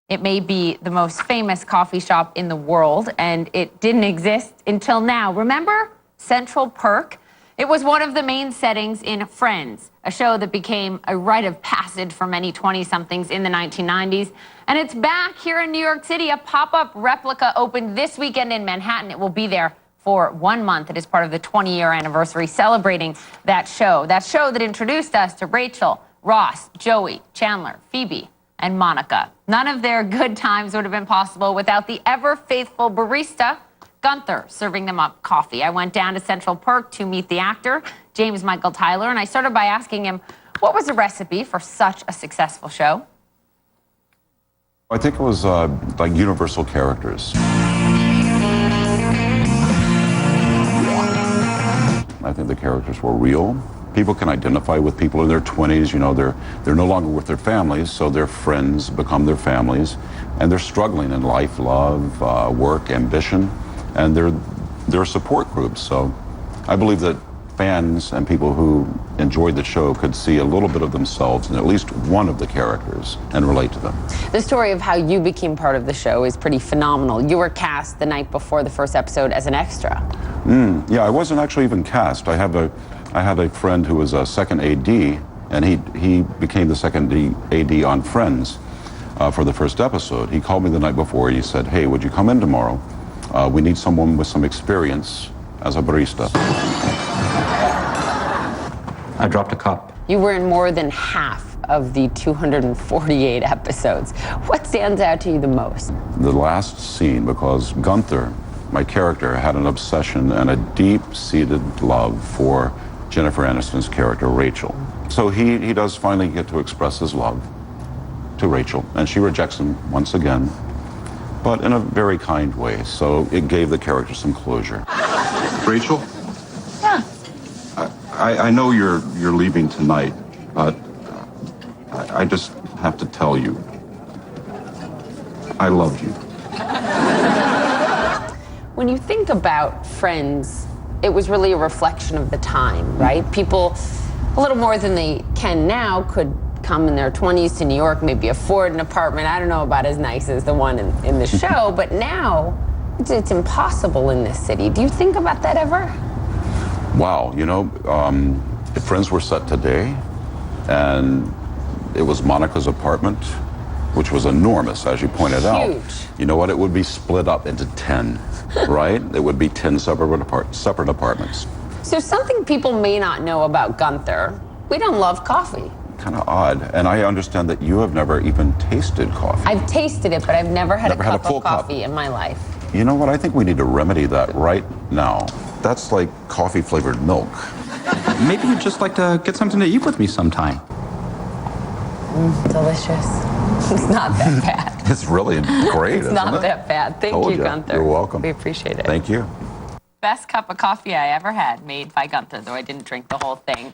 It may be the most famous coffee shop in the world, and it didn't exist until now. Remember Central Perk? It was one of the main settings in Friends, a show that became a rite of passage for many 20-somethings in the 1990s. And it's back here in New York City. A pop-up replica opened this weekend in Manhattan. It will be there for 1 month. It is part of the 20-year anniversary celebrating that show that introduced us to Rachel, Ross, Joey, Chandler, Phoebe, and Monica. None of their good times would have been possible without the ever-faithful barista, Gunther, serving them up coffee. I went down to Central Perk to meet the actor, James Michael Tyler, and I started by asking him, what was the recipe for such a successful show? I think it was like universal characters. I think the characters were real. People can identify with people in their 20s. You know, they're no longer with their families, so their friends become their families, and they're struggling in life, love, work, ambition, and they're a support group. So I believe that fans and people who enjoyed the show could see a little bit of themselves in at least one of the characters and relate to them. The story of how you became part of the show is pretty phenomenal. You were cast the night before the first episode as an extra. Yeah, I wasn't actually even cast. I had a friend who was a second AD, and he became the second AD on Friends for the first episode. He called me the night before and he said, hey, would you come in tomorrow? We need someone with some experience as a barista. I dropped a cup. You were in more than half of the 248 episodes. What stands out to you the most? The last scene, because Gunther, my character, had an obsession and a deep-seated love for Jennifer Aniston's character, Rachel. So he does finally get to express his love to Rachel, and she rejects him once again, but in a very kind way. So it gave the character some closure. Rachel? Yeah. I know you're leaving tonight, but I just have to tell you, I love you. When you think about Friends, it was really a reflection of the time, right? People, a little more than they can now, could come in their 20s to New York, maybe afford an apartment. I don't know about as nice as the one in the show, but now it's impossible in this city. Do you think about that ever? Wow, you know, if Friends were set today, and it was Monica's apartment, which was enormous, as you pointed out. Huge. You know what? It would be split up into 10, right? It would be 10 separate apartments. So something people may not know about Gunther, we don't love coffee. Kind of odd. And I understand that you have never even tasted coffee. I've tasted it, but I've never had a cup full of coffee in my life. You know what? I think we need to remedy that right now. That's like coffee-flavored milk. Maybe you'd just like to get something to eat with me sometime. Delicious. It's not that bad. It's really great, It's not that bad. Thank you, Gunther. You're welcome. We appreciate it. Thank you. Best cup of coffee I ever had, made by Gunther, though I didn't drink the whole thing.